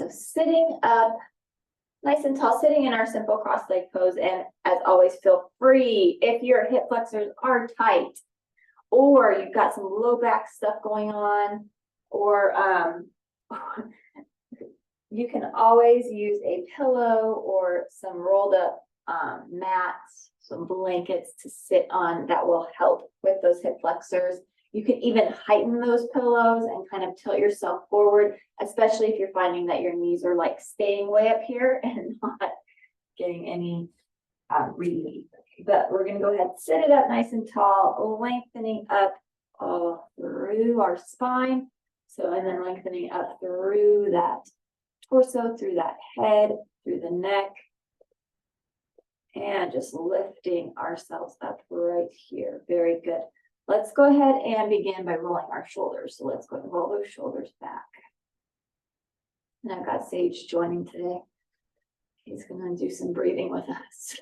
So sitting up, nice and tall, sitting in our simple cross-leg pose. And as always, feel free if your hip flexors are tight or you've got some low back stuff going on, or you can always use a pillow or some rolled up mats, some blankets to sit on that will help with those hip flexors. You can even heighten those pillows and kind of tilt yourself forward, especially if you're finding that your knees are like staying way up here and not getting any relief. But we're going to go ahead and sit it up nice and tall, lengthening up all through our spine. So, and then lengthening up through that torso, through that head, through the neck, and just lifting ourselves up right here. Very good. Let's go ahead and begin by rolling our shoulders. So let's go ahead and roll those shoulders back. And I've got Sage joining today. He's going to do some breathing with us.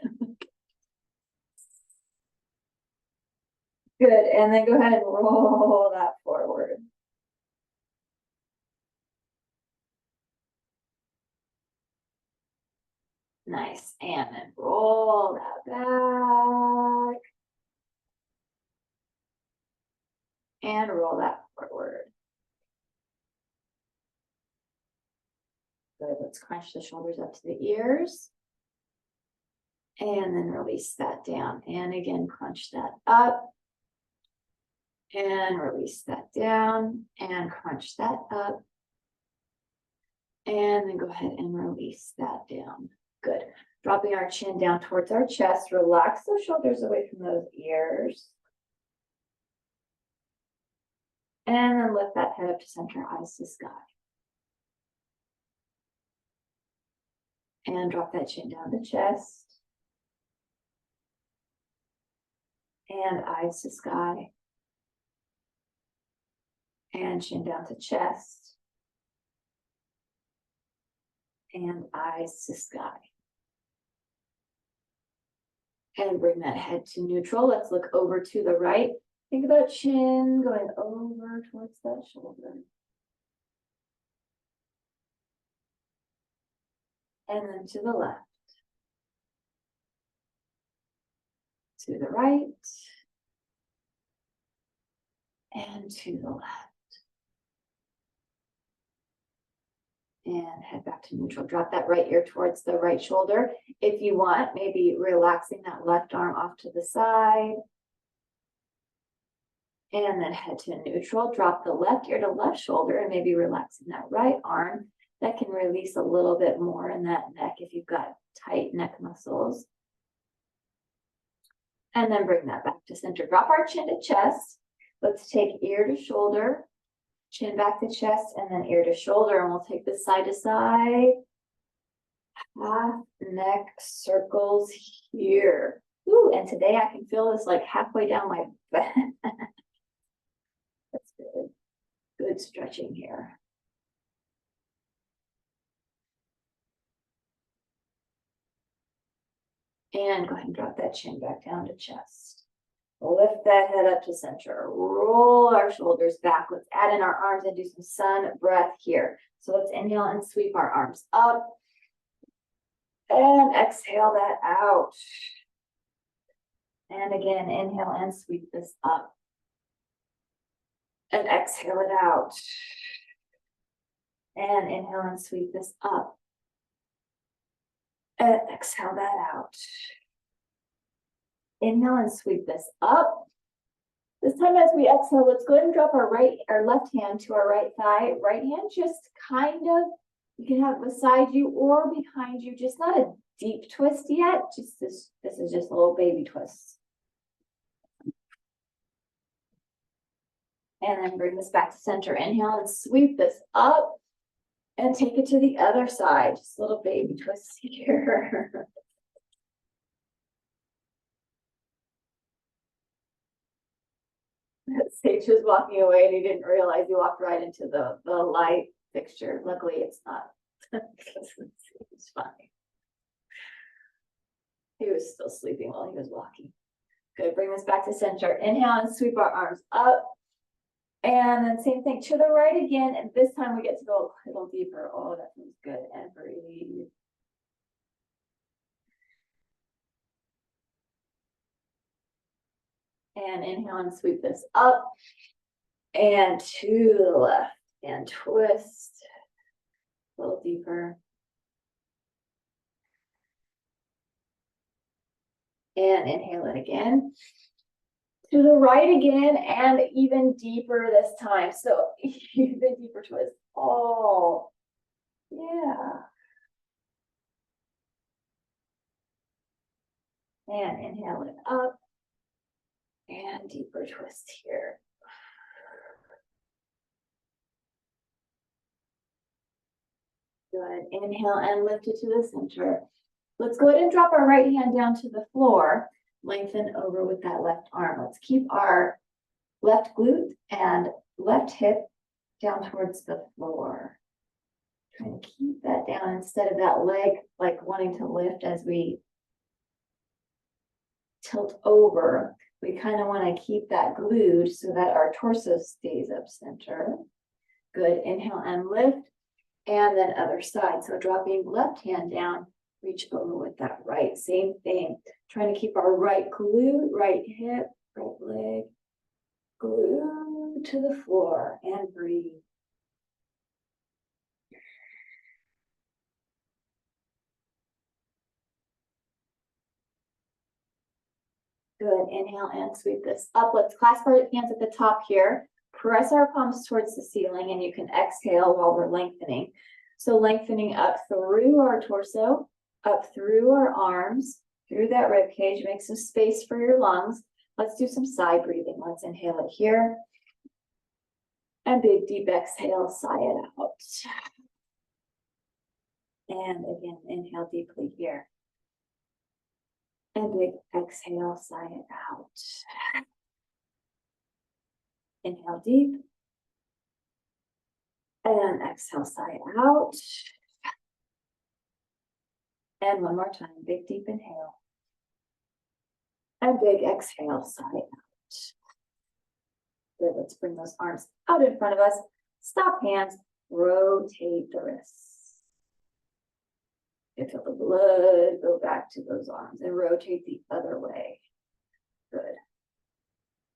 Good. And then go ahead and roll that forward. Nice. And then roll that back. And roll that forward. Good. Let's crunch the shoulders up to the ears. And then release that down. And again, crunch that up. And release that down. And crunch that up. And then go ahead and release that down. Good. Dropping our chin down towards our chest. Relax those shoulders away from those ears. And then lift that head up to center, eyes to sky. And drop that chin down to chest. And eyes to sky. And chin down to chest. And eyes to sky. And bring that head to neutral. Let's look over to the right. Think about chin going over towards that shoulder. And then to the left. To the right. And to the left. And head back to neutral. Drop that right ear towards the right shoulder. If you want, maybe relaxing that left arm off to the side. And then head to neutral. Drop the left ear to left shoulder and maybe relaxing that right arm. That can release a little bit more in that neck if you've got tight neck muscles. And then bring that back to center. Drop our chin to chest. Let's take ear to shoulder, chin back to chest, and then ear to shoulder. And we'll take this side to side. Half neck circles here. Ooh, and today I can feel this like halfway down my back. That's good. Good stretching here. And go ahead and drop that chin back down to chest. Lift that head up to center. Roll our shoulders back. Let's add in our arms and do some sun breath here. So let's inhale and sweep our arms up. And exhale that out. And again, inhale and sweep this up. And exhale it out. And inhale and sweep this up. And exhale that out. Inhale and sweep this up. This time as we exhale, let's go ahead and drop our left hand to our right thigh. Right hand just kind of, you can have it beside you or behind you, just not a deep twist yet. Just this is just a little baby twist. And then bring this back to center. Inhale and sweep this up. And take it to the other side. Just a little baby twist here. Sage was walking away and he didn't realize he walked right into the light fixture. Luckily, it's not. It's fine. He was still sleeping while he was walking. Good. Bring this back to center. Inhale and sweep our arms up. And then same thing to the right again, and this time we get to go a little deeper. Oh, that feels good. And breathe. And inhale and sweep this up. And to the left. And twist. A little deeper. And inhale it again. To the right again, and even deeper this time. So even deeper twist. Oh, yeah. And inhale it up. And deeper twist here. Good. Inhale and lift it to the center. Let's go ahead and drop our right hand down to the floor. Lengthen over with that left arm. Let's keep our left glute and left hip down towards the floor. Trying to keep that down instead of that leg like wanting to lift as we tilt over. We kind of want to keep that glued so that our torso stays up center. Good. Inhale and lift. And then other side. So dropping left hand down, reach over with that right. Same thing. Trying to keep our right glute, right hip, right leg glued to the floor, and breathe. Good. Inhale and sweep this up. Let's clasp our hands at the top here. Press our palms towards the ceiling, and you can exhale while we're lengthening. So lengthening up through our torso, up through our arms, through that rib cage. Make some space for your lungs. Let's do some side breathing. Let's inhale it here. And big deep exhale, sigh it out. And again, inhale deeply here. And big exhale, sigh it out. Inhale deep. And exhale, sigh out. And one more time, big deep inhale. And big exhale, sigh out. Good, let's bring those arms out in front of us. Stop hands, rotate the wrists. You feel the blood go back to those arms and rotate the other way. Good.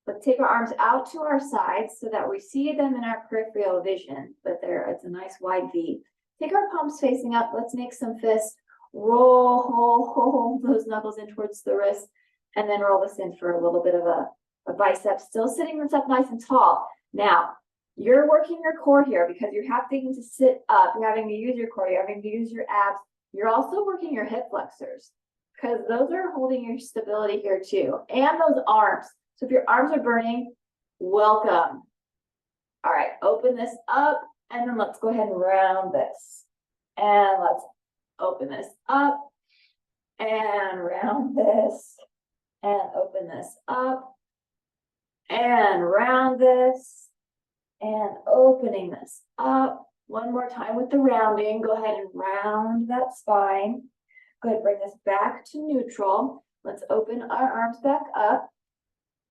Let's take our arms out to our sides so that we see them in our peripheral vision, but there, it's a nice wide V. Take our palms facing up. Let's make some fists. Roll those knuckles in towards the wrist, and then roll this in for a little bit of a bicep. Still sitting this up nice and tall. Now, you're working your core here because you're having to sit up. You're having to use your core. You're having to use your abs. You're also working your hip flexors because those are holding your stability here too, and those arms. So if your arms are burning, welcome. All right, open this up, and then let's go ahead and round this. And let's open this up, and round this, and open this up, and round this, and opening this up. One more time with the rounding. Go ahead and round that spine. Good, bring this back to neutral. Let's open our arms back up.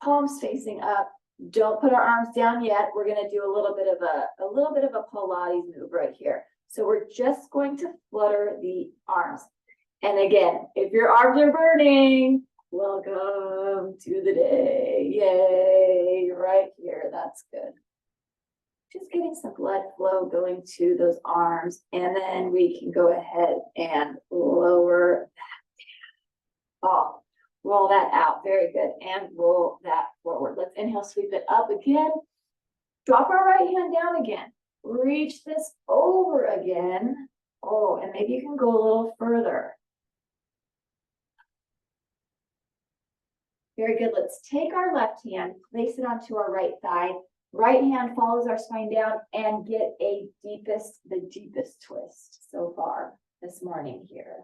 Palms facing up. Don't put our arms down yet. We're going to do a little bit of a Pilates move right here. So we're just going to flutter the arms. And again, if your arms are burning, welcome to the day. Yay, right here. That's good. Just getting some blood flow going to those arms. And then we can go ahead and lower that down. Oh. Roll that out. Very good. And roll that forward. Let's inhale, sweep it up again. Drop our right hand down again. Reach this over again. Oh, and maybe you can go a little further. Very good. Let's take our left hand, place it onto our right thigh. Right hand follows our spine down and get the deepest twist so far this morning here.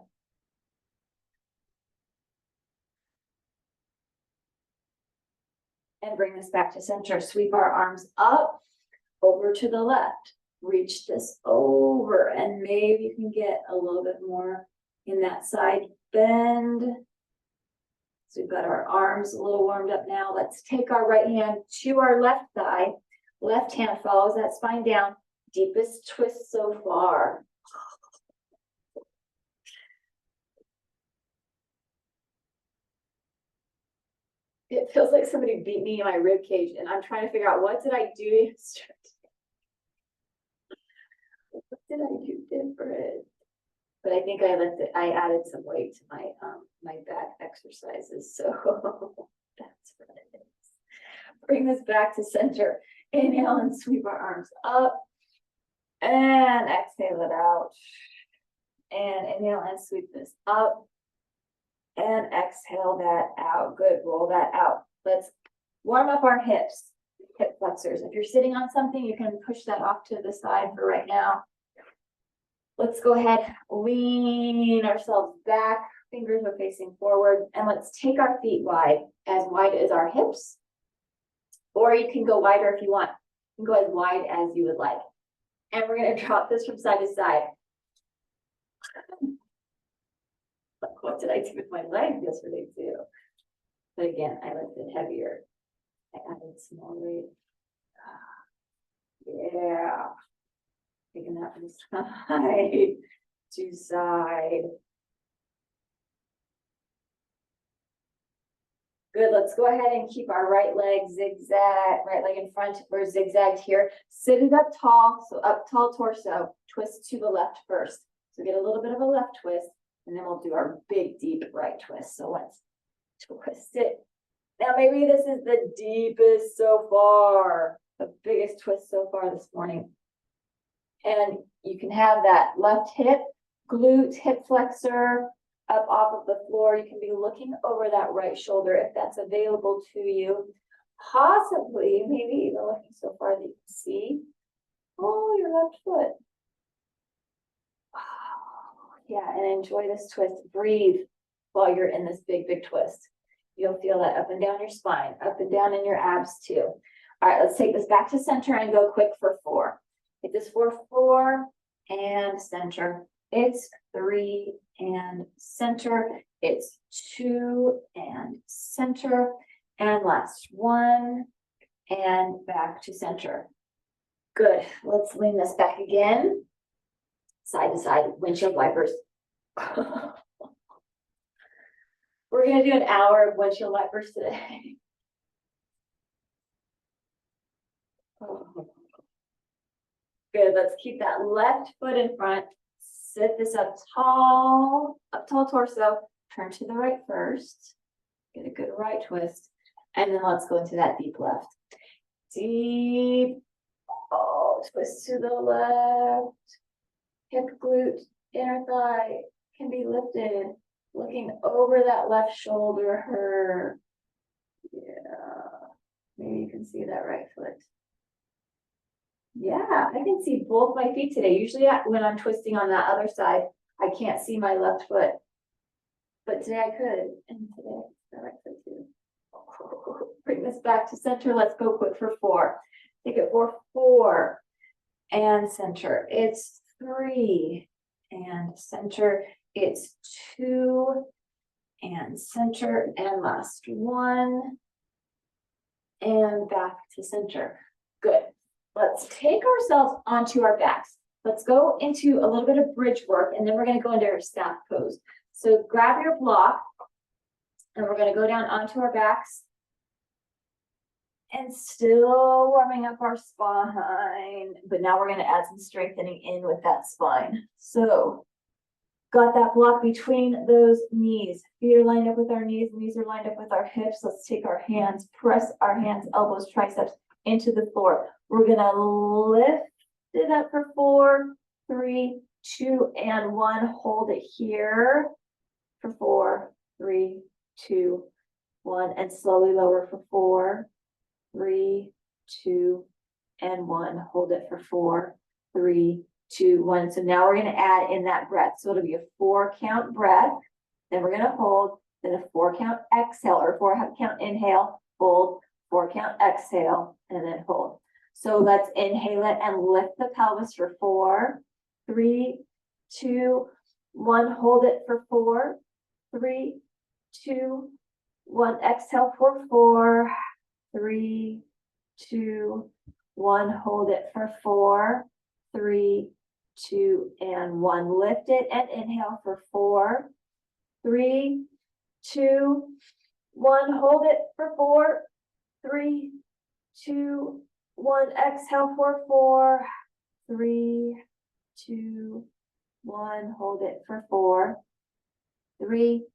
And bring this back to center. Sweep our arms up, over to the left. Reach this over, and maybe you can get a little bit more in that side bend. So we've got our arms a little warmed up now. Let's take our right hand to our left thigh. Left hand follows that spine down. Deepest twist so far. It feels like somebody beat me in my rib cage, and I'm trying to figure out what did I do yesterday? What did I do different? But I think I added some weight to my my back exercises, so that's what it is. Bring this back to center. Inhale and sweep our arms up, and exhale it out. And inhale and sweep this up, and exhale that out. Good, roll that out. Let's warm up our hips, hip flexors. If you're sitting on something, you can push that off to the side for right now. Let's go ahead, lean ourselves back, fingers are facing forward, and let's take our feet wide as our hips, or you can go wider if you want. You can go as wide as you would like. And we're gonna drop this from side to side. What did I do with my legs yesterday too? But again, I lifted heavier. I added some more weight. Yeah. Taking that from side to side. Good, let's go ahead and keep our right leg zigzag, right leg in front. We're zigzagged here. Sit it up tall, so up tall torso. Twist to the left first. So get a little bit of a left twist, and then we'll do our big, deep right twist. So let's twist it. Now maybe this is the deepest so far, the biggest twist so far this morning. And you can have that left hip, glute, hip flexor up off of the floor. You can be looking over that right shoulder if that's available to you. Possibly, maybe even looking so far that you can see, oh, your left foot. Oh, yeah, and enjoy this twist. Breathe while you're in this big, big twist. You'll feel that up and down your spine, up and down in your abs too. All right, let's take this back to center and go quick for 4. Hit this for 4 and center. It's 3 and center. It's 2 and center. And last 1 and back to center. Good. Let's lean this back again. Side to side, windshield wipers. We're going to do an hour of windshield wipers today. Good, let's keep that left foot in front. Sit this up tall torso. Turn to the right first. Get a good right twist. And then let's go into that deep left. Deep. Oh, twist to the left. Hip, glute, inner thigh can be lifted. Looking over that left shoulder. Yeah. Maybe you can see that right foot. Yeah, I can see both my feet today. Usually when I'm twisting on that other side, I can't see my left foot. But today I could. And today the right foot too. Bring this back to center. Let's go quick for 4. Take it for 4 and center. It's 3 and center. It's 2 and center. And last 1 and back to center. Good. Let's take ourselves onto our backs. Let's go into a little bit of bridge work, and then we're going to go into our staff pose. So grab your block, and we're going to go down onto our backs. And still warming up our spine, but now we're going to add some strengthening in with that spine. So got that block between those knees. Feet are lined up with our knees are lined up with our hips. Let's take our hands, press our hands, elbows, triceps into the floor. We're gonna lift it up for 4, 3, 2, and 1. Hold it here for 4, 3, 2, 1, and slowly lower for 4, 3, 2, and 1. Hold it for 4, 3, 2, 1. So now we're gonna add in that breath. So it'll be a 4 count breath. Then we're gonna hold, then a 4 count exhale, or 4 count inhale, hold, 4 count exhale, and then hold. So let's inhale it and lift the pelvis for 4, 3, 2, 1. Hold it for 4, 3, 2, 1. Exhale for 4, 3, 2, 1, hold it for 4, 3, 2, and 1. Lift it and inhale for 4, 3, 2, 1. Hold it for 4, 3, 2, 1. Exhale for 4, 3, 2, 1. Hold it for 4, 3,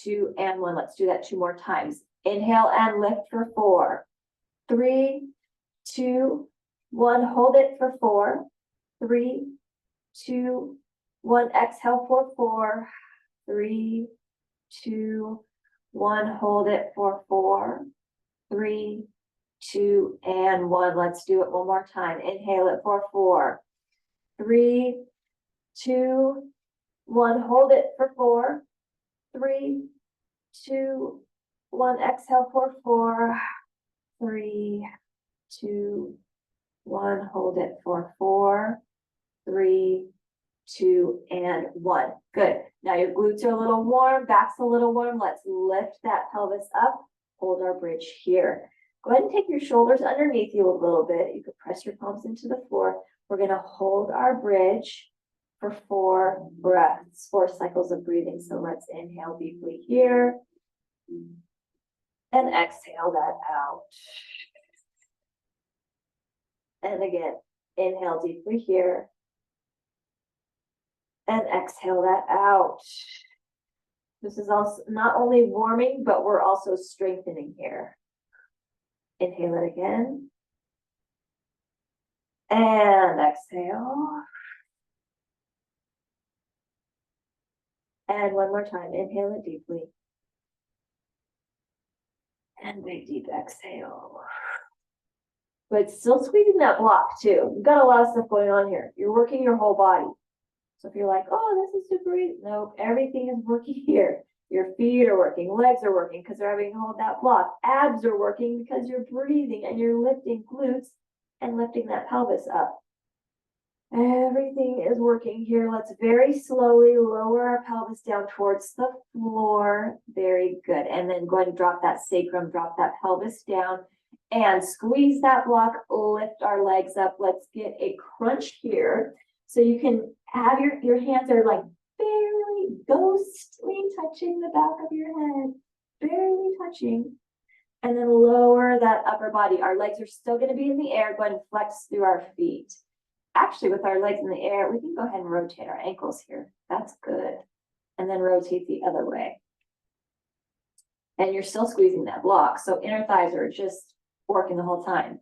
2, and 1. Let's do that 2 more times. Inhale and lift for 4, 3, 2, 1. Hold it for 4, 3, 2, 1. Exhale for 4, 3, 2, 1. Hold it for 4, 3, 2, and 1. Let's do it one more time. Inhale it for 4, 3, 2, 1. Hold it for 4, 3, 2, 1. Exhale for 4, 3, 2, 1. Hold it for 4, 3, 2, and 1. Good. Now your glutes are a little warm, back's a little warm. Let's lift that pelvis up. Hold our bridge here. Go ahead and take your shoulders underneath you a little bit. You could press your palms into the floor. We're going to hold our bridge for 4 breaths, 4 cycles of breathing. So let's inhale deeply here and exhale that out. And again, inhale deeply here and exhale that out. This is also not only warming, but we're also strengthening here. Inhale it again. And exhale. And one more time, inhale it deeply. And big deep exhale. But still squeezing that block too. You've got a lot of stuff going on here. You're working your whole body. So if you're like, oh, this is super easy. No, everything is working here. Your feet are working, legs are working because they're having to hold that block. Abs are working because you're breathing and you're lifting glutes and lifting that pelvis up. Everything is working here. Let's very slowly lower our pelvis down towards the floor. Very good. And then go ahead and drop that sacrum, drop that pelvis down and squeeze that block, lift our legs up. Let's get a crunch here. So you can have your hands are like barely ghostly touching the back of your head, barely touching. And then lower that upper body. Our legs are still going to be in the air. Go ahead and flex through our feet. Actually, with our legs in the air, we can go ahead and rotate our ankles here. That's good. And then rotate the other way. And you're still squeezing that block. So inner thighs are just working the whole time.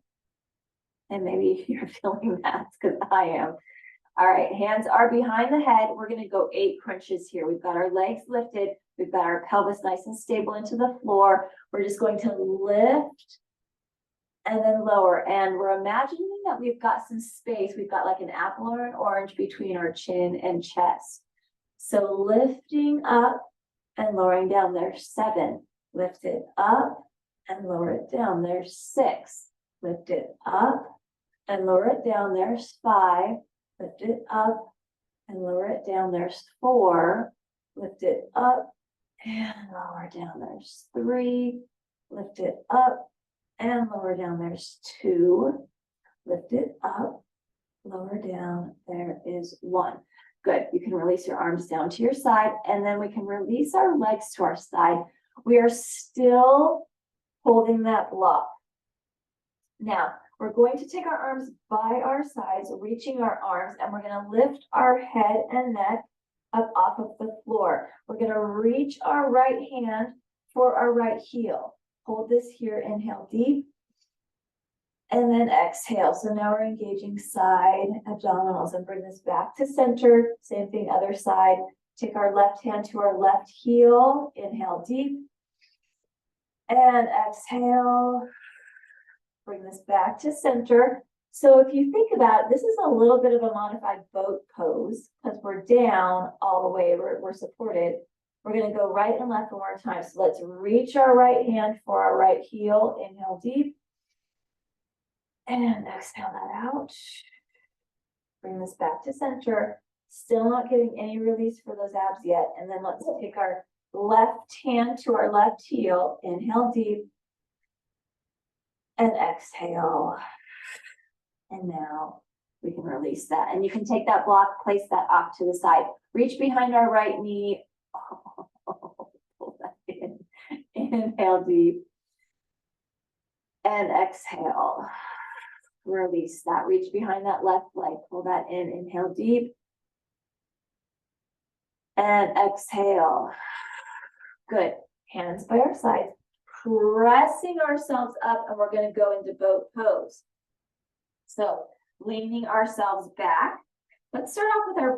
And maybe you're feeling that because I am. All right, hands are behind the head. We're going to go 8 crunches here. We've got our legs lifted. We've got our pelvis nice and stable into the floor. We're just going to lift and then lower. And we're imagining that we've got some space. We've got like an apple or an orange between our chin and chest. So lifting up and lowering down. There's 7. Lift it up and lower it down. There's 6. Lift it up and lower it down. There's 5. Lift it up and lower it down. There's 4. Lift it up and lower down. There's 3. Lift it up and lower down. There's 2. Lift it up, lower down. There is 1. Good. You can release your arms down to your side, and then we can release our legs to our side. We are still holding that block. Now, we're going to take our arms by our sides, reaching our arms, and we're going to lift our head and neck up off of the floor. We're going to reach our right hand for our right heel. Hold this here, inhale deep, and then exhale. So now we're engaging side abdominals and bring this back to center. Same thing, other side. Take our left hand to our left heel, inhale deep, and exhale. Bring this back to center. So if you think about it, this is a little bit of a modified boat pose because we're down all the way, we're supported. We're going to go right and left one more time. So let's reach our right hand for our right heel. Inhale deep. And exhale that out. Bring this back to center. Still not getting any release for those abs yet. And then let's take our left hand to our left heel. Inhale deep. And exhale. And now we can release that. And you can take that block, place that off to the side. Reach behind our right knee. Pull that in. Inhale deep. And exhale. Release that. Reach behind that left leg. Pull that in. Inhale deep. And exhale. Good. Hands by our sides. Pressing ourselves up, and we're going to go into boat pose. So leaning ourselves back. Let's start off with our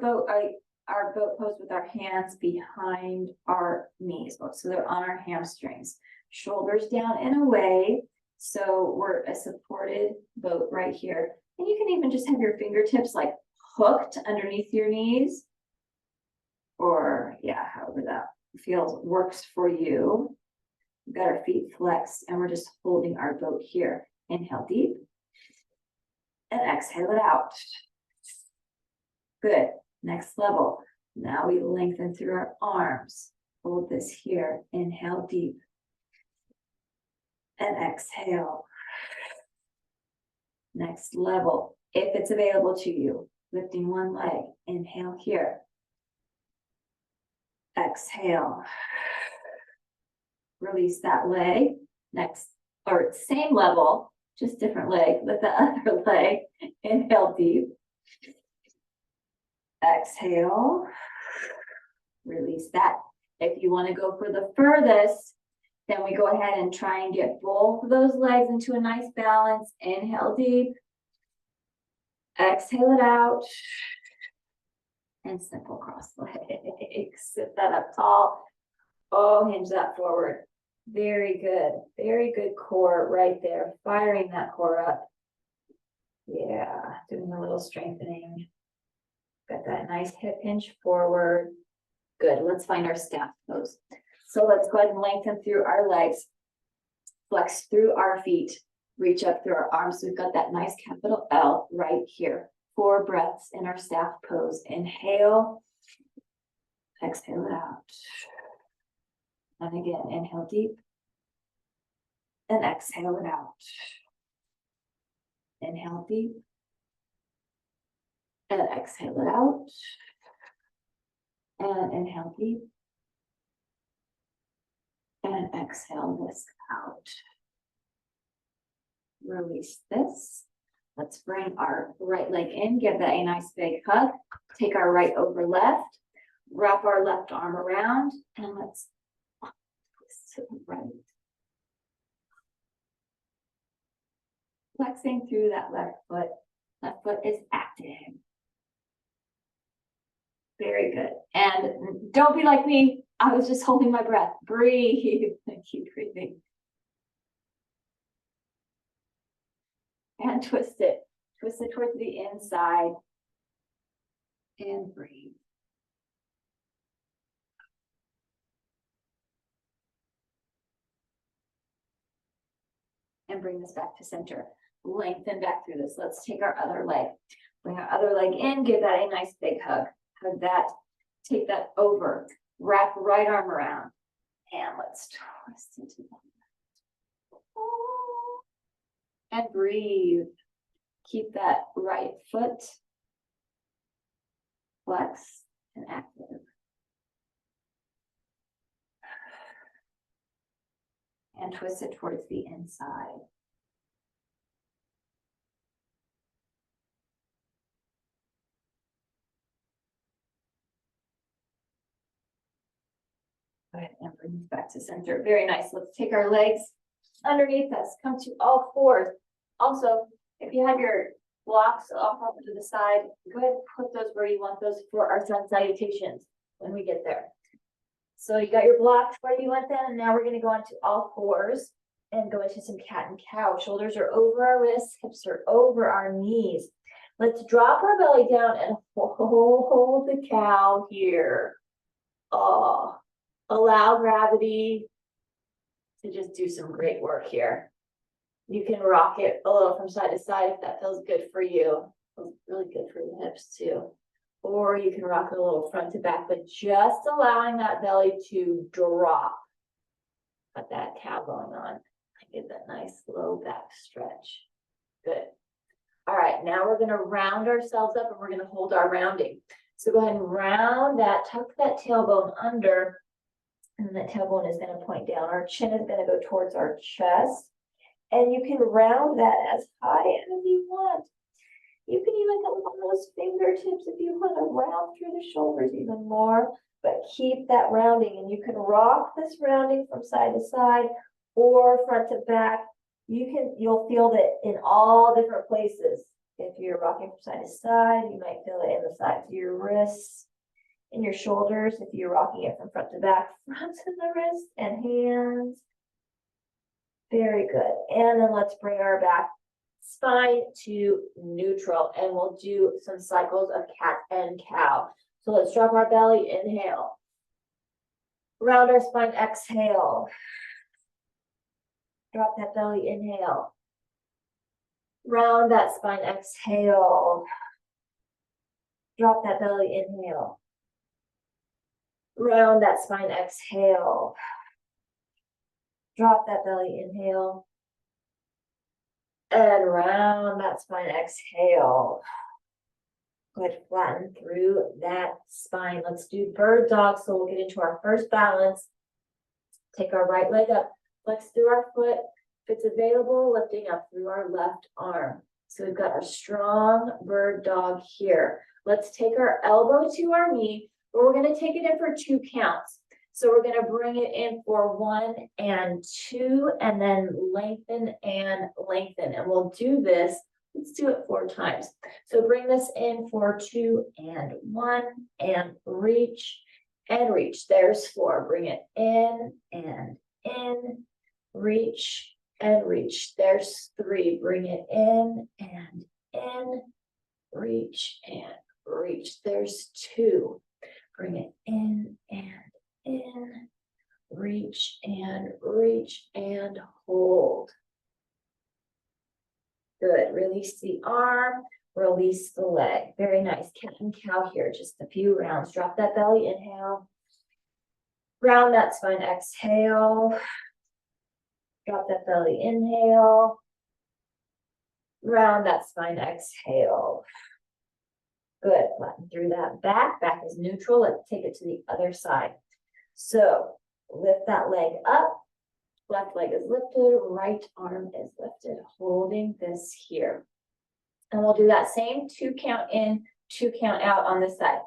boat pose with our hands behind our knees. So they're on our hamstrings. Shoulders down and away. So we're a supported boat right here. And you can even just have your fingertips like hooked underneath your knees. Or yeah, however that feels, works for you. We've got our feet flexed and we're just holding our boat here. Inhale deep. And exhale it out. Good. Next level. Now we lengthen through our arms. Hold this here. Inhale deep. And exhale. Next level. If it's available to you, lifting one leg. Inhale here. Exhale. Release that leg. Next, or same level, just different leg, with the other leg. Inhale deep. Exhale. Release that. If you want to go for the furthest, then we go ahead and try and get both of those legs into a nice balance. Inhale deep. Exhale it out. And simple cross legs. Sit that up tall. Oh, hinge that forward. Very good. Very good core right there. Firing that core up. Yeah, doing a little strengthening. Got that nice hip hinge forward. Good. Let's find our staff pose. So let's go ahead and lengthen through our legs. Flex through our feet. Reach up through our arms. So we've got that nice capital L right here. 4 breaths in our staff pose. Inhale. Exhale it out. And again, inhale deep. And exhale it out. Inhale deep. And exhale it out. And inhale deep. And exhale this out. Release this. Let's bring our right leg in. Give that a nice big hug. Take our right over left. Wrap our left arm around. And let's twist to the right. Flexing through that left foot. Left foot is active. Very good. And don't be like me. I was just holding my breath. Breathe. Keep breathing. And twist it. Twist it towards the inside. And breathe. And bring this back to center. Lengthen back through this. Let's take our other leg. Bring our other leg in. Give that a nice big hug. Hug that. Take that over. Wrap right arm around. And let's twist into that. And breathe. Keep that right foot flexed and active. And twist it towards the inside. Go ahead and bring this back to center. Very nice. Let's take our legs underneath us. Come to all fours. Also, if you have your blocks off to the side, go ahead and put those where you want those for our sun salutations when we get there. So you got your blocks where you want them, and now we're going to go onto all fours and go into some cat and cow. Shoulders are over our wrists, hips are over our knees. Let's drop our belly down and hold the cow here. Oh, allow gravity to just do some great work here. You can rock it a little from side to side if that feels good for you. It feels really good for the hips too. Or you can rock it a little front to back, but just allowing that belly to drop. Got that cow going on. Get that nice low back stretch. Good. All right, now we're gonna round ourselves up and we're gonna hold our rounding. So go ahead and round that, tuck that tailbone under, and that tailbone is gonna point down. Our chin is gonna go towards our chest. And you can round that as high as you want. You can even come on those fingertips if you want to round through the shoulders even more, but keep that rounding. And you can rock this rounding from side to side or front to back. You'll feel that in all different places. If you're rocking from side to side, you might feel it in the sides of your wrists, in your shoulders. If you're rocking it from front to back, front of the wrist and hands. Very good. And then let's bring our back spine to neutral, and we'll do some cycles of cat and cow. So let's drop our belly, inhale. Round our spine, exhale. Drop that belly, inhale. Round that spine, exhale. Drop that belly, inhale. Round that spine, exhale. Drop that belly, inhale. And round that spine, exhale. Good, flatten through that spine. Let's do bird dog. So we'll get into our first balance. Take our right leg up, flex through our foot. If it's available, lifting up through our left arm. So we've got our strong bird dog here. Let's take our elbow to our knee, but we're going to take it in for 2 counts. So we're going to bring it in for 1 and 2, and then lengthen and lengthen. And we'll do this. Let's do it 4 times. So bring this in for 2 and 1, and reach and reach. There's 4. Bring it in and in, reach and reach. There's 3. Bring it in and in, reach and reach. There's 2. Bring it in and in, reach and hold. Good. Release the arm, release the leg. Very nice. Cat and cow here. Just a few rounds. Drop that belly, inhale. Round that spine, exhale. Drop that belly, inhale. Round that spine, exhale. Good. Flatten through that back. Back is neutral. Let's take it to the other side. So lift that leg up. Left leg is lifted. Right arm is lifted. Holding this here. And we'll do that same 2 count in, 2 count out on this side.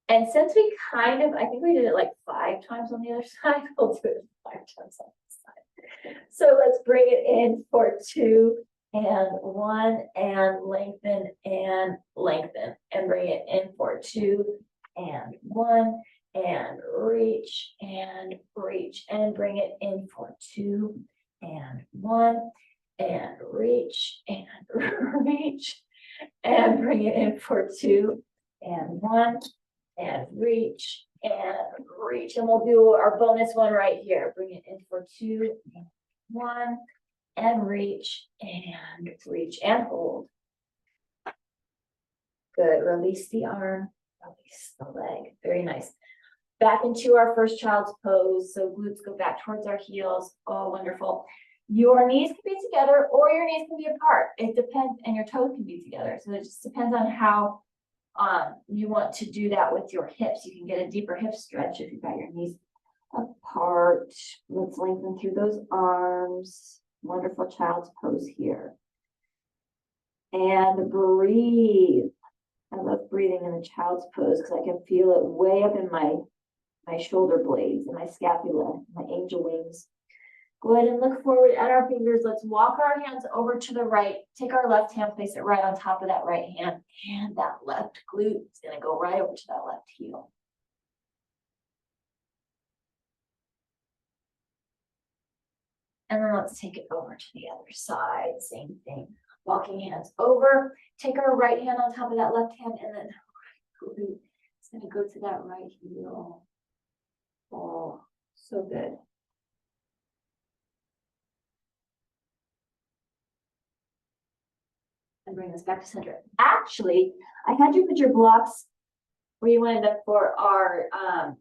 And since we I think we did it like 5 times on the other side, we'll do it 5 times on this side. So let's bring it in for 2 and 1, and lengthen, and bring it in for 2 and 1, and reach, and bring it in for 2 and 1, and reach, and bring it in for 2 and 1, and reach. And we'll do our bonus one right here. Bring it in for 2 and 1, and reach and hold. Good. Release the arm, release the leg. Very nice. Back into our first child's pose. So glutes go back towards our heels. Oh, wonderful. Your knees can be together or your knees can be apart. It depends, and your toes can be together. So it just depends on how you want to do that with your hips. You can get a deeper hip stretch if you've got your knees apart. Let's lengthen through those arms. Wonderful child's pose here. And breathe. I love breathing in the child's pose because I can feel it way up in my shoulder blades and my scapula, my angel wings. Go ahead and look forward at our fingers. Let's walk our hands over to the right. Take our left hand, place it right on top of that right hand. And that left glute is going to go right over to that left heel. And then let's take it over to the other side. Same thing. Walking hands over. Take our right hand on top of that left hand, and then it's going to go to that right heel. Oh, so good. And bring this back to center. Actually, I had you put your blocks where you wanted them for our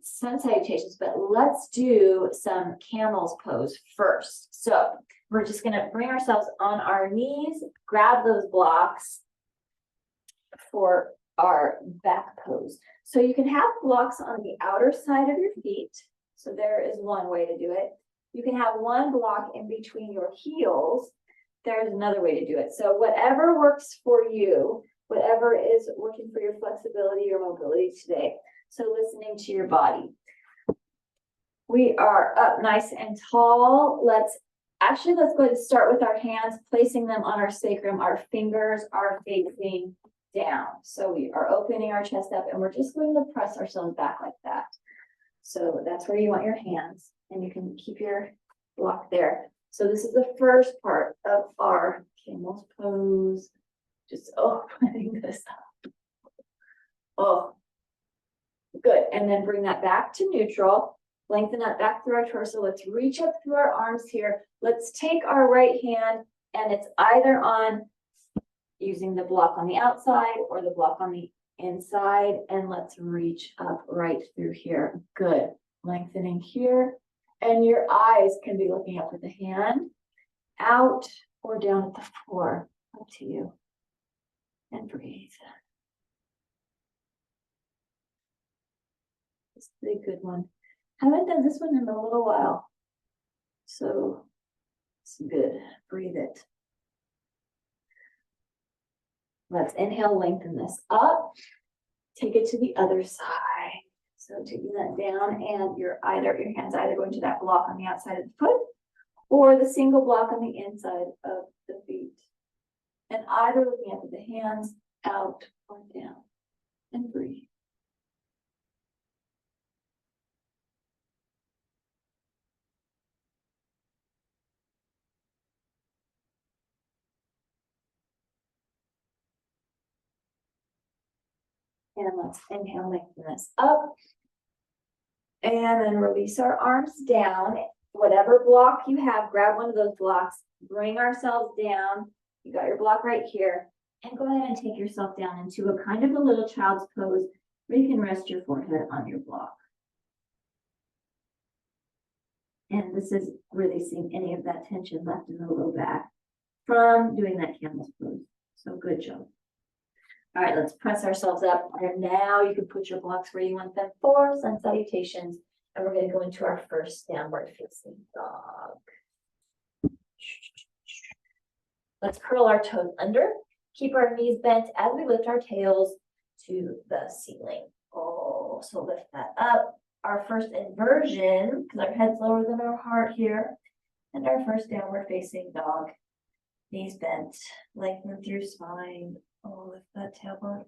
sun salutations, but let's do some camel's pose first. So we're just going to bring ourselves on our knees, grab those blocks, for our back pose. So you can have blocks on the outer side of your feet. So there is one way to do it. You can have one block in between your heels. There's another way to do it. So whatever works for you, whatever is working for your flexibility or mobility today. So listening to your body. We are up nice and tall. Let's go ahead and start with our hands, placing them on our sacrum. Our fingers are facing down. So we are opening our chest up and we're just going to press ourselves back like that. So that's where you want your hands, and you can keep your block there. So this is the first part of our camel's pose. Just opening this up. Oh, good. And then bring that back to neutral. Lengthen that back through our torso. Let's reach up through our arms here. Let's take our right hand, and it's either on using the block on the outside or the block on the inside, and let's reach up right through here. Good. Lengthening here, and your eyes can be looking up with the hand out or down at the floor. Up to you. And breathe. This is a good one. Haven't done this one in a little while, so it's good. Breathe it. Let's inhale, lengthen this up. Take it to the other side. So taking that down, and your hands either going to that block on the outside of the foot or the single block on the inside of the feet. And either looking up at the hands, out or down, and breathe. And let's inhale, lengthen this up. And then release our arms down. Whatever block you have, grab one of those blocks, bring ourselves down. You got your block right here. And go ahead and take yourself down into a kind of a little child's pose where you can rest your forehead on your block. And this is releasing any of that tension left in the low back from doing that camel's pose. So good job. All right, let's press ourselves up. And now you can put your blocks where you want them for sun salutations. And we're going to go into our first downward facing dog. Let's curl our toes under. Keep our knees bent as we lift our tails to the ceiling. Oh, so lift that up. Our first inversion, because our head's lower than our heart here. And our first downward facing dog. Knees bent, lengthen through spine. Oh, lift that tailbone.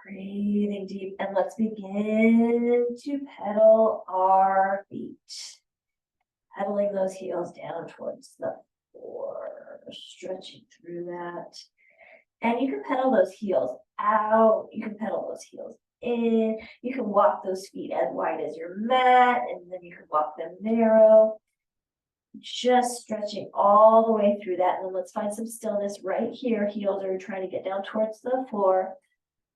Breathing deep, and let's begin to pedal our feet. Pedaling those heels down towards the floor, stretching through that. And you can pedal those heels out, you can pedal those heels in, you can walk those feet as wide as your mat, and then you can walk them narrow. Just stretching all the way through that. And then let's find some stillness right here. Heels are trying to get down towards the floor.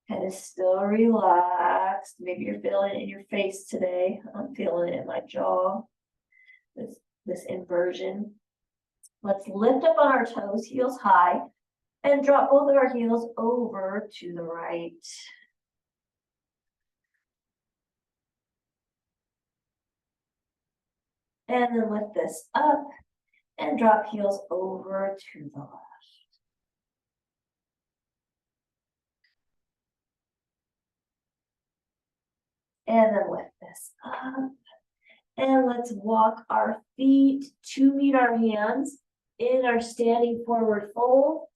Head is still relaxed. Maybe you're feeling it in your face today. I'm feeling it in my jaw. This inversion. Let's lift up on our toes, heels high, and drop both of our heels over to the right. And then lift this up and drop heels over to the left. And then lift this up. And let's walk our feet to meet our hands in our standing forward fold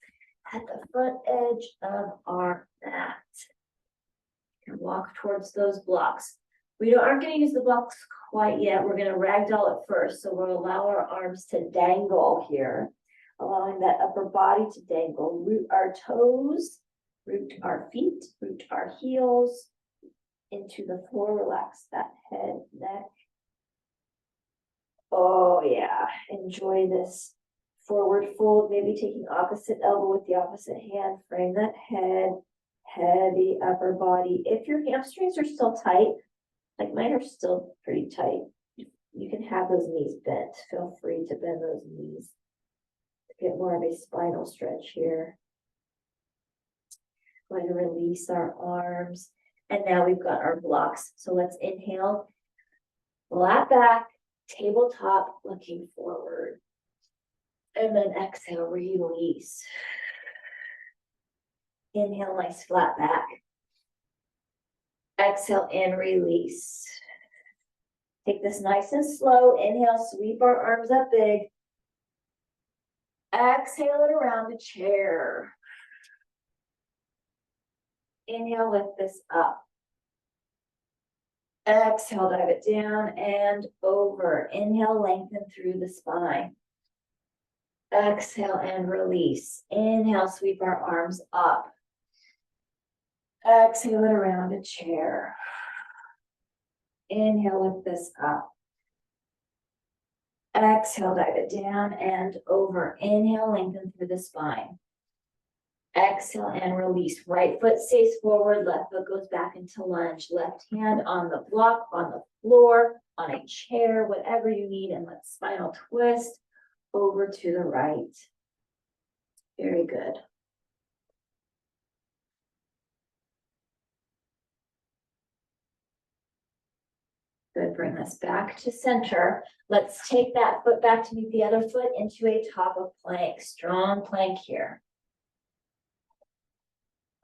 at the front edge of our mat. And walk towards those blocks. We aren't going to use the blocks quite yet. We're going to ragdoll it first. So we'll allow our arms to dangle here, allowing that upper body to dangle. Root our toes, root our feet, root our heels into the floor. Relax that head, neck. Oh yeah, enjoy this forward fold. Maybe taking opposite elbow with the opposite hand. Frame that head, heavy upper body. If your hamstrings are still tight, like mine are still pretty tight, you can have those knees bent. Feel free to bend those knees. Get more of a spinal stretch here. Going to release our arms. And now we've got our blocks. So let's inhale, flat back, tabletop, looking forward. And then exhale, release. Inhale, nice flat back. Exhale and release. Take this nice and slow. Inhale, sweep our arms up big. Exhale it around the chair. Inhale, lift this up. Exhale, dive it down and over. Inhale, lengthen through the spine. Exhale and release. Inhale, sweep our arms up. Exhale it around a chair. Inhale, lift this up. Exhale, dive it down and over. Inhale, lengthen through the spine. Exhale and release. Right foot stays forward, left foot goes back into lunge. Left hand on the block, on the floor, on a chair, whatever you need. And let's spinal twist over to the right. Very good. Good, bring this back to center. Let's take that foot back to meet the other foot into a top of plank. Strong plank here.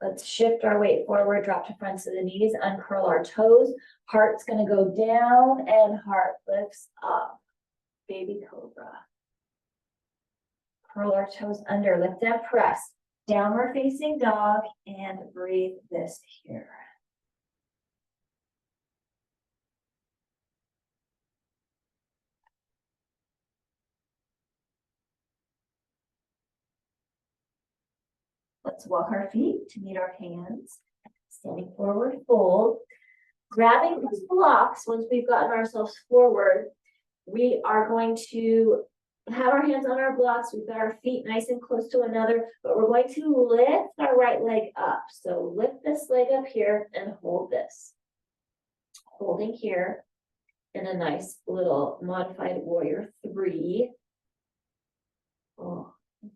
Let's shift our weight forward, drop to fronts of the knees, uncurl our toes. Heart's gonna go down and heart lifts up. Baby cobra. Curl our toes under, lift and press. Downward facing dog and breathe this here. Let's walk our feet to meet our hands. Standing forward, fold. Grabbing those blocks, once we've gotten ourselves forward, we are going to have our hands on our blocks. We've got our feet nice and close to another, but we're going to lift our right leg up. So lift this leg up here and hold this. Holding here in a nice little modified warrior 3. Oh.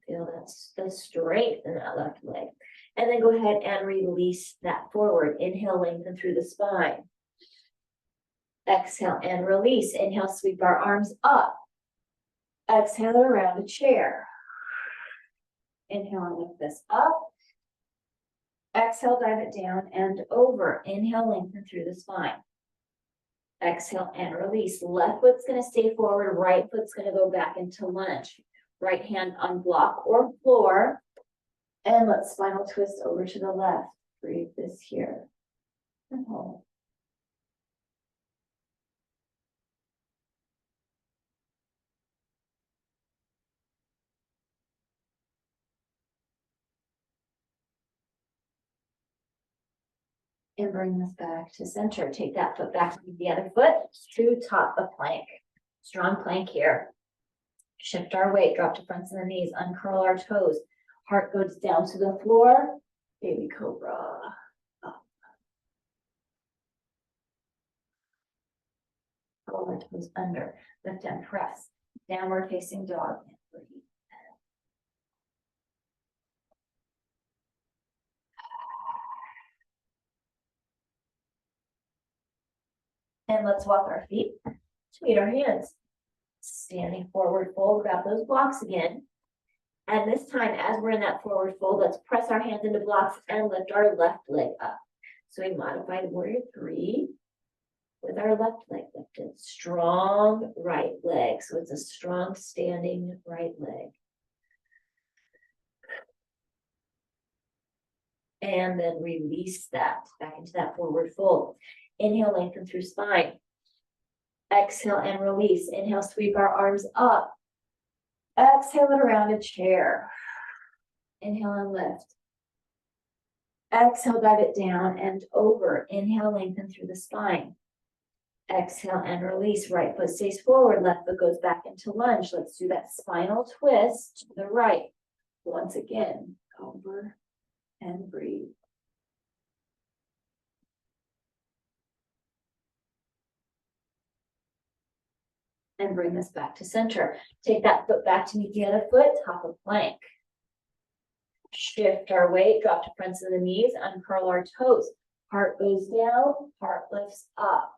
Feel that strength in that left leg. And then go ahead and release that forward. Inhale, lengthen through the spine. Exhale and release. Inhale, sweep our arms up. Exhale around a chair. Inhale and lift this up. Exhale, dive it down and over. Inhale, lengthen through the spine. Exhale and release. Left foot's going to stay forward. Right foot's going to go back into lunge. Right hand on block or floor. And let's spinal twist over to the left. Breathe this here. And hold. And bring this back to center. Take that foot back to the other foot to top of plank. Strong plank here. Shift our weight, drop to fronts of the knees, uncurl our toes. Heart goes down to the floor. Baby cobra. Up. Curl our toes under. Lift and press. Downward facing dog. And breathe. And let's walk our feet to meet our hands. Standing forward fold, grab those blocks again. And this time, as we're in that forward fold, let's press our hands into blocks and lift our left leg up. So we modified warrior 3 with our left leg lifted. Strong right leg. So it's a strong standing right leg. And then release that back into that forward fold. Inhale, lengthen through spine. Exhale and release. Inhale, sweep our arms up. Exhale it around a chair. Inhale and lift. Exhale, dive it down and over. Inhale, lengthen through the spine. Exhale and release. Right foot stays forward. Left foot goes back into lunge. Let's do that spinal twist to the right. Once again, over and breathe. And bring this back to center. Take that foot back to meet the other foot, top of plank. Shift our weight, drop to fronts of the knees, uncurl our toes. Heart goes down, heart lifts up.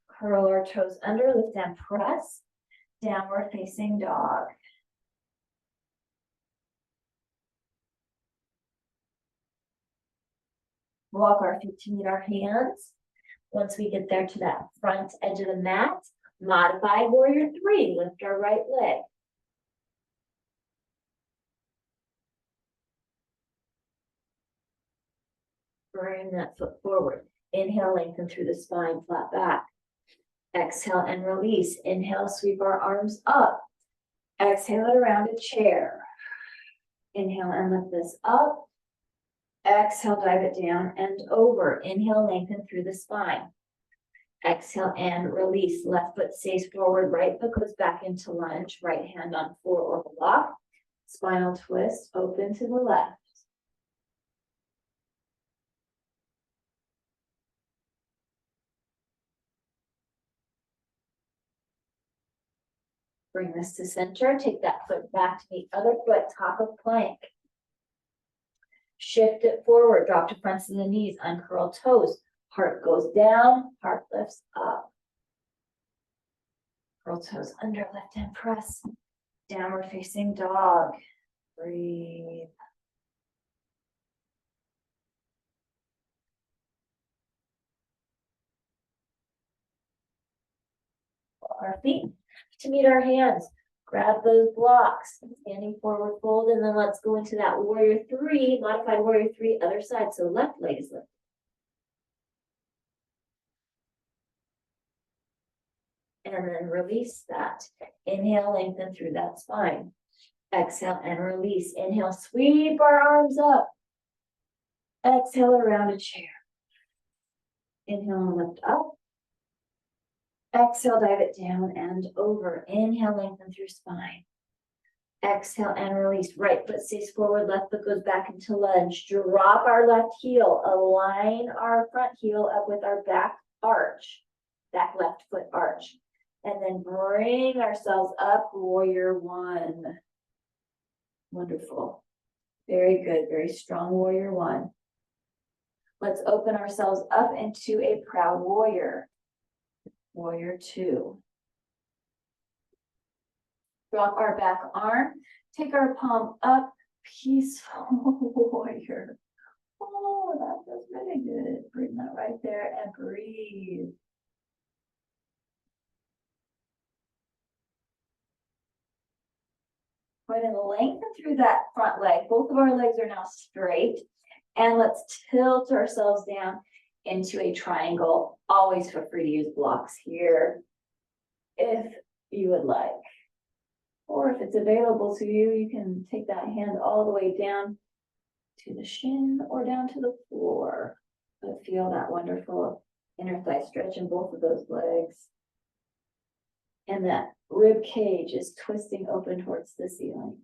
Curl our toes under, lift and press. Downward facing dog. Walk our feet to meet our hands. Once we get there to that front edge of the mat, modified warrior 3, lift our right leg. Bring that foot forward. Inhale, lengthen through the spine, flat back. Exhale and release. Inhale, sweep our arms up. Exhale it around a chair. Inhale and lift this up. Exhale, dive it down and over. Inhale, lengthen through the spine. Exhale and release. Left foot stays forward, right foot goes back into lunge. Right hand on floor or block. Spinal twist, open to the left. Bring this to center. Take that foot back to the other foot, top of plank. Shift it forward, drop to fronts of the knees, uncurl toes. Heart goes down, heart lifts up. Curl toes under, lift and press. Downward facing dog. Breathe. Our feet to meet our hands. Grab those blocks, standing forward fold, and then let's go into that warrior 3, modified warrior 3, other side. So left leg is lifted. And then release that. Inhale, lengthen through that spine. Exhale and release. Inhale, sweep our arms up. Exhale around a chair. Inhale and lift up. Exhale, dive it down and over. Inhale, lengthen through spine. Exhale and release. Right foot stays forward, left foot goes back into lunge. Drop our left heel. Align our front heel up with our back arch. Back left foot arch. And then bring ourselves up, warrior 1. Wonderful. Very good, very strong warrior 1. Let's open ourselves up into a proud warrior. Warrior 2. Drop our back arm, take our palm up, peaceful warrior. Oh, that feels really good. Bring that right there and breathe. Go ahead and lengthen through that front leg. Both of our legs are now straight. And let's tilt ourselves down into a triangle. Always feel free to use blocks here if you would like. Or if it's available to you, you can take that hand all the way down to the shin or down to the floor. But feel that wonderful inner thigh stretch in both of those legs. And that rib cage is twisting open towards the ceiling.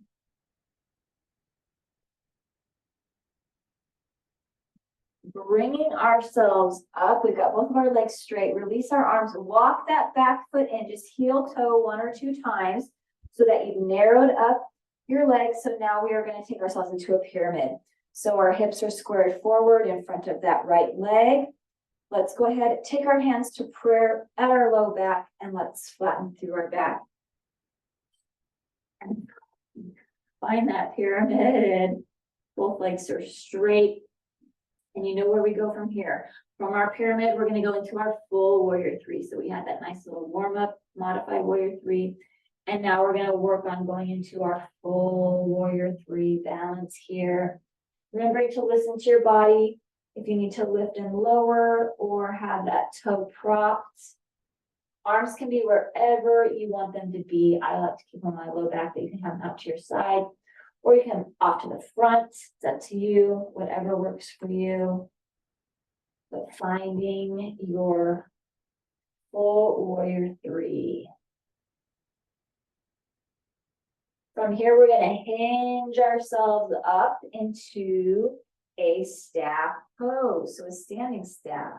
Bringing ourselves up, we've got both of our legs straight. Release our arms, walk that back foot in, just heel toe 1 or 2 times so that you've narrowed up your legs. So now we are going to take ourselves into a pyramid. So our hips are squared forward in front of that right leg. Let's go ahead, take our hands to prayer at our low back, and let's flatten through our back. And find that pyramid. Both legs are straight. And you know where we go from here. From our pyramid, we're going to go into our full warrior 3. So we had that nice little warm up, modified warrior 3. And now we're going to work on going into our full warrior 3 balance here. Remembering to listen to your body. If you need to lift and lower or have that toe propped. Arms can be wherever you want them to be. I like to keep on my low back, but you can have them out to your side. Or you can off to the front. It's up to you, whatever works for you. But finding your full warrior 3. From here, we're going to hinge ourselves up into a staff pose. So a standing staff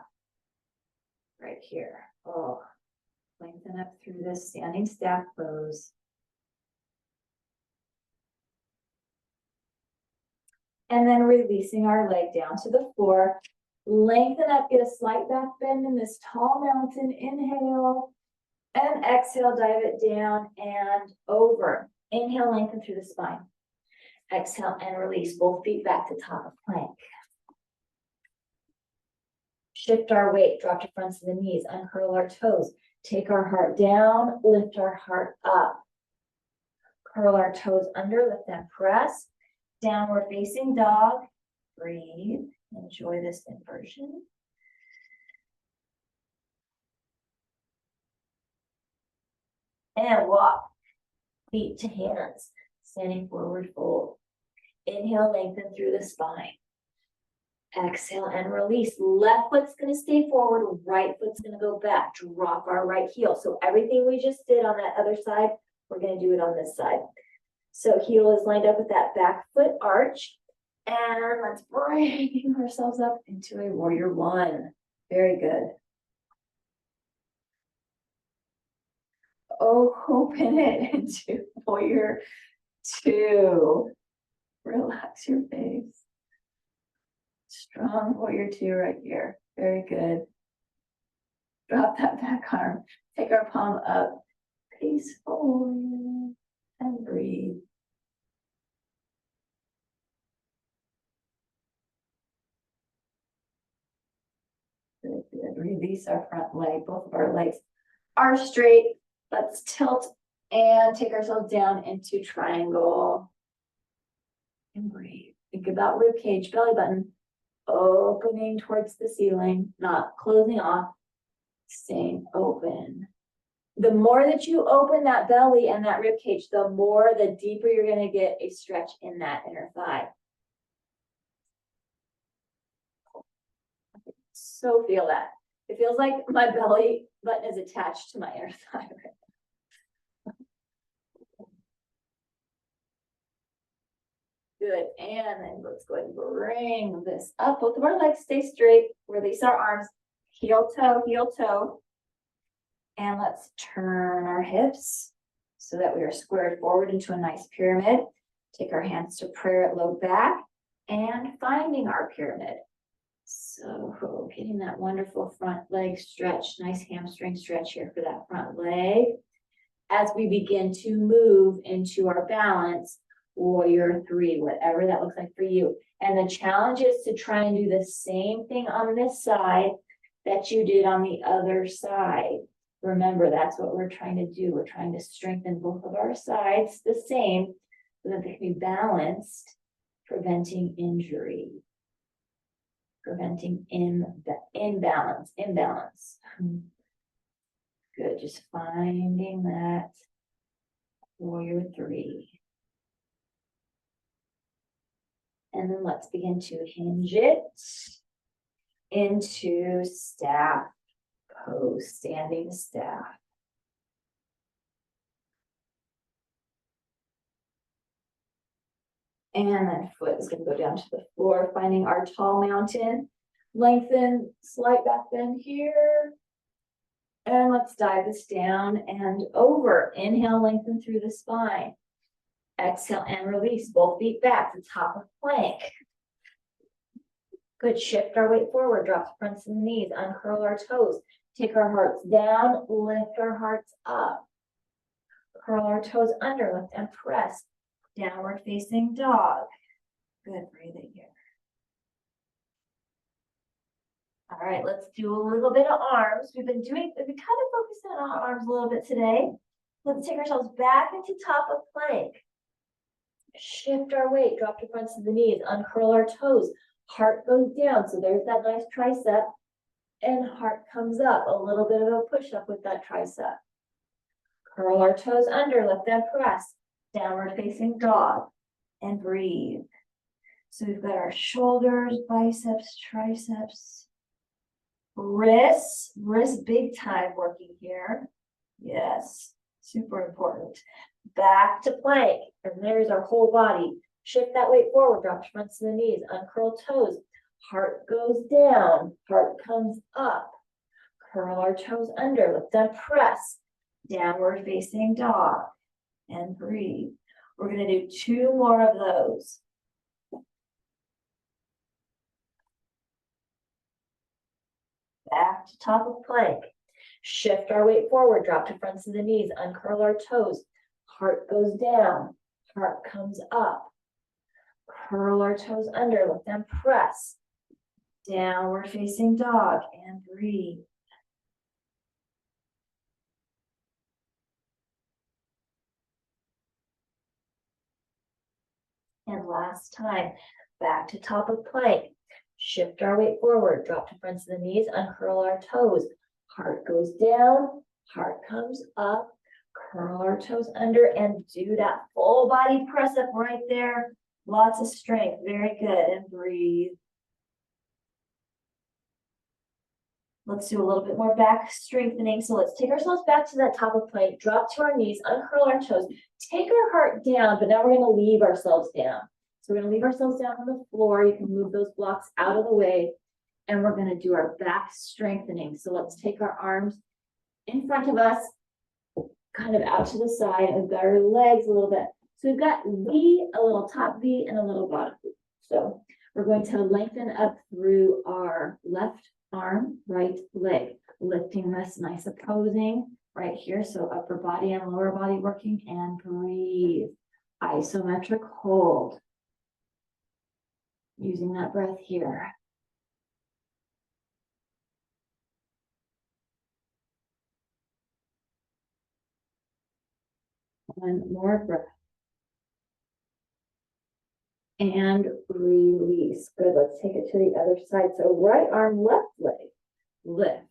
right here. Oh, Lengthen up through this standing staff pose. And then releasing our leg down to the floor. Lengthen up, get a slight back bend in this tall mountain. Inhale and exhale, dive it down and over. Inhale, lengthen through the spine. Exhale and release, both feet back to top of plank. Shift our weight, drop to fronts of the knees, uncurl our toes. Take our heart down, lift our heart up. Curl our toes under, lift and press. Downward facing dog. Breathe. Enjoy this inversion. And walk. Feet to hands. Standing forward fold. Inhale, lengthen through the spine. Exhale and release. Left foot's going to stay forward. Right foot's going to go back. Drop our right heel. So everything we just did on that other side, we're going to do it on this side. So heel is lined up with that back foot arch. And let's bring ourselves up into a warrior one. Very good. Oh, open it into warrior two. Relax your face. Strong warrior two right here. Very good. Drop that back arm. Take our palm up. Peaceful. And breathe. Good, good. Release our front leg. Both of our legs are straight. Let's tilt and take ourselves down into triangle. And breathe. Think about rib cage, belly button opening towards the ceiling, not closing off, staying open. The more that you open that belly and that rib cage, the more, the deeper you're going to get a stretch in that inner thigh. So feel that. It feels like my belly button is attached to my inner thigh right now. Good, and then let's go ahead and bring this up. Both of our legs stay straight. Release our arms, heel toe. And let's turn our hips so that we are squared forward into a nice pyramid. Take our hands to prayer at low back and finding our pyramid. So getting that wonderful front leg stretch, nice hamstring stretch here for that front leg. As we begin to move into our balance, warrior three, whatever that looks like for you. And the challenge is to try and do the same thing on this side that you did on the other side. Remember, that's what we're trying to do. We're trying to strengthen both of our sides the same so that they can be balanced, preventing injury, preventing imbalance. Good, just finding that warrior three. And then let's begin to hinge it into staff pose, standing staff. And then foot is going to go down to the floor, finding our tall mountain. Lengthen, slight back bend here. And let's dive this down and over. Inhale, lengthen through the spine. Exhale and release, both feet back to top of plank. Good, shift our weight forward, drop the fronts of the knees, uncurl our toes. Take our hearts down, lift our hearts up. Curl our toes under, lift and press. Downward facing dog. Good, breathing here. All right, let's do a little bit of arms. We've kind of focused on our arms a little bit today. Let's take ourselves back into top of plank. Shift our weight, drop to fronts of the knees, uncurl our toes. Heart goes down, so there's that nice tricep. And heart comes up, a little bit of a push-up with that tricep. Curl our toes under, lift and press. Downward facing dog. And breathe. So we've got our shoulders, biceps, triceps, wrists big time working here. Yes, super important. Back to plank, and there's our whole body. Shift that weight forward, drop to fronts of the knees, uncurl toes. Heart goes down, heart comes up. curl our toes under, lift and press, downward facing dog, and breathe. We're gonna do 2 more of those. Back to top of plank. Shift our weight forward, drop to fronts of the knees, uncurl our toes. Heart goes down, heart comes up. Curl our toes under, lift and press. Downward facing dog, and breathe. And last time, back to top of plank. Shift our weight forward, drop to fronts of the knees, uncurl our toes. Heart goes down, heart comes up, curl our toes under, and do that full body press up right there. Lots of strength, very good, and breathe. Let's do a little bit more back strengthening. So let's take ourselves back to that top of plank, drop to our knees, uncurl our toes, take our heart down, but now we're gonna leave ourselves down. So we're gonna leave ourselves down on the floor. You can move those blocks out of the way, and we're gonna do our back strengthening. So let's take our arms in front of us, kind of out to the side, and we've got our legs a little bit. So we've got V, a little top V, and a little bottom V. So we're going to lengthen up through our left arm, right leg, lifting this nice opposing right here. So upper body and lower body working, and breathe. Isometric hold. Using that breath here. One more breath. And release. Good, let's take it to the other side. So right arm, left leg, lift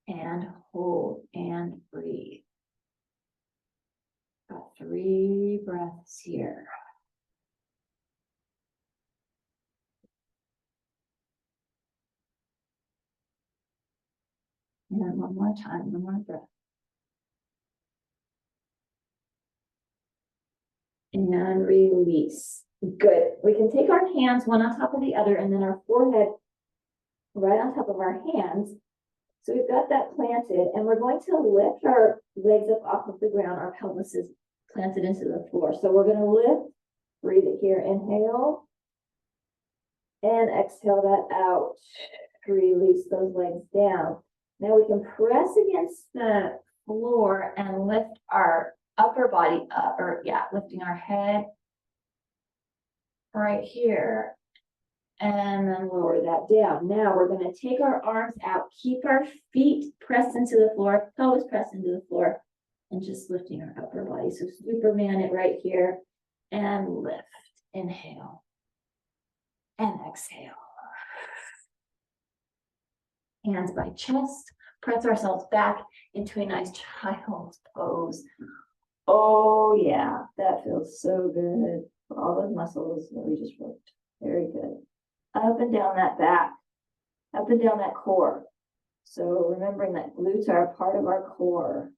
and hold and breathe. Got 3 breaths here. And one more time, one more breath. And release. Good. We can take our hands one on top of the other, and then our forehead right on top of our hands. So we've got that planted, and we're going to lift our legs up off of the ground. Our pelvis is planted into the floor. So we're going to lift, breathe it here, inhale, and exhale that out. Release those legs down. Now we can press against the floor and lift our upper body up, or lifting our head right here, and then lower that down. Now we're going to take our arms out, keep our feet pressed into the floor, pelvis pressed into the floor, and just lifting our upper body. So Superman it right here, and lift, inhale, and exhale. Hands by chest, press ourselves back into a nice child's pose. Oh yeah, that feels so good. For all those muscles that we just worked. Very good. Up and down that back, up and down that core. So remembering that glutes are a part of our core.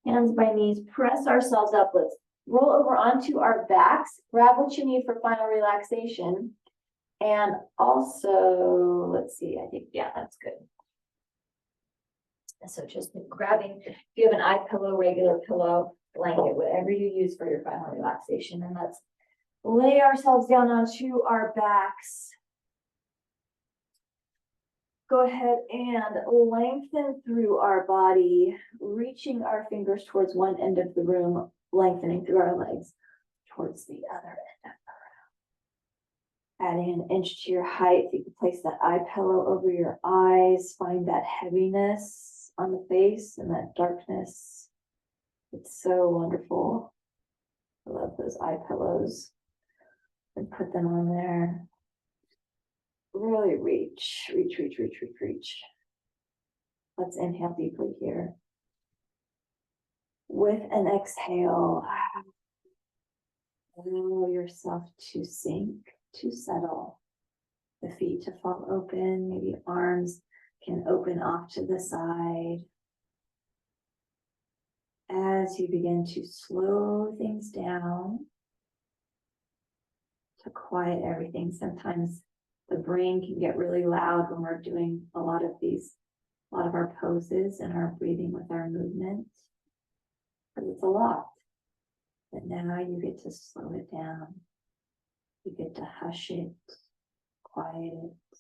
Hands by knees, press ourselves up. Let's roll over onto our backs. Grab what you need for final relaxation. And also, let's see, I think, that's good. So just grabbing, if you have an eye pillow, regular pillow, blanket, whatever you use for your final relaxation. And let's lay ourselves down onto our backs. Go ahead and lengthen through our body, reaching our fingers towards one end of the room, lengthening through our legs towards the other end of the room. Adding an inch to your height. You can place that eye pillow over your eyes. Find that heaviness on the face and that darkness. It's so wonderful. I love those eye pillows. And put them on there. Really reach. Let's inhale deeply here. With an exhale, allow yourself to sink, to settle. The feet to fall open, maybe arms can open off to the side. As you begin to slow things down, to quiet everything. Sometimes The brain can get really loud when we're doing a lot of our poses and our breathing with our movements. Because it's a lot. But now you get to slow it down. You get to hush it, quiet it,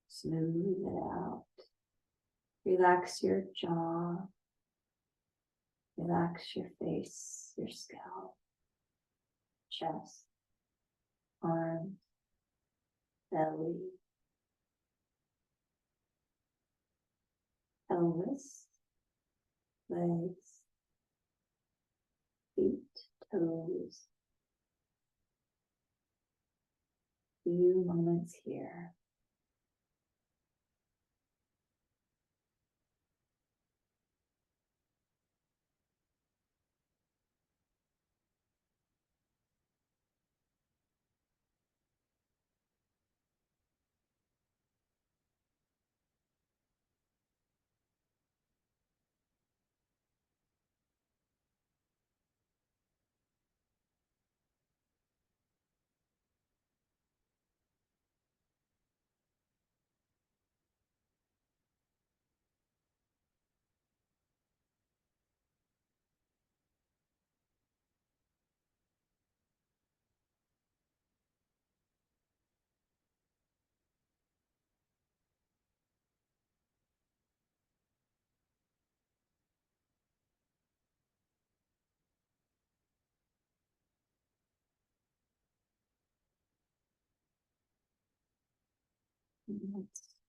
smooth it out. Relax your jaw. Relax your face, your scalp, chest, arms, belly, pelvis, legs, feet, toes. Few moments here.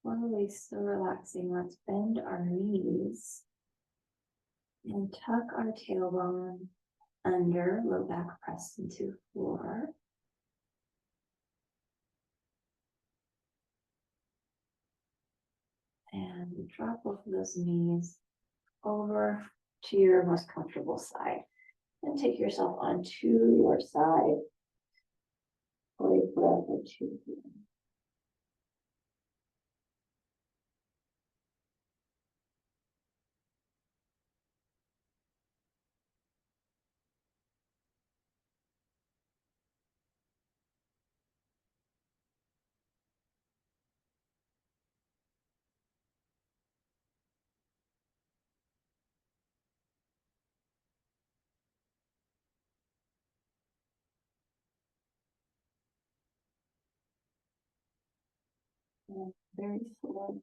Slowly, still relaxing. Let's bend our knees and tuck our tailbone under, low back pressed into floor. And drop both of those knees over to your most comfortable side. And take yourself onto your side for a breath or two here. And very slowly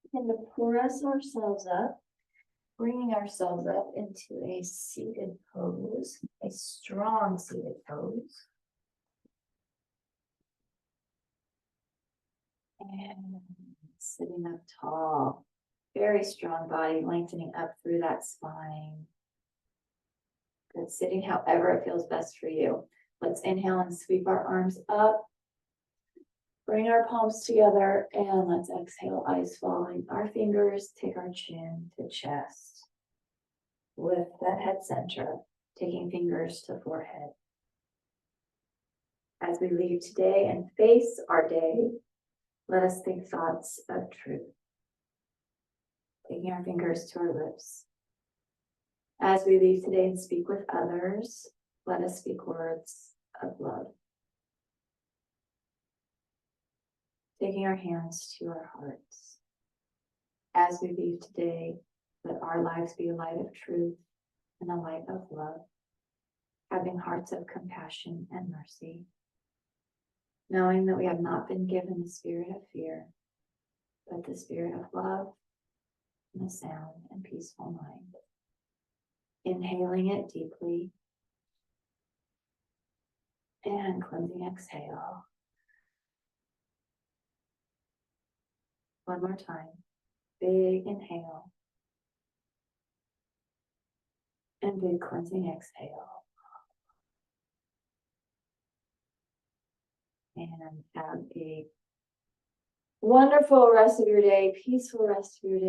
begin to press ourselves up, bringing ourselves up into a seated pose, a strong seated pose. And sitting up tall, very strong body, lengthening up through that spine. Good, sitting however it feels best for you. Let's inhale and sweep our arms up. Bring our palms together and let's exhale, eyes falling. Our fingers take our chin to chest. Lift that head center, taking fingers to forehead. As we leave today and face our day, let us think thoughts of truth. Taking our fingers to our lips. As we leave today and speak with others, let us speak words of love. Taking our hands to our hearts. As we leave today, let our lives be a light of truth and a light of love, having hearts of compassion and mercy, knowing that we have not been given the spirit of fear, but the spirit of love and a sound and peaceful mind. Inhaling it deeply and cleansing exhale. One more time. Big inhale and big cleansing exhale. And have a wonderful rest of your day, peaceful rest of your day.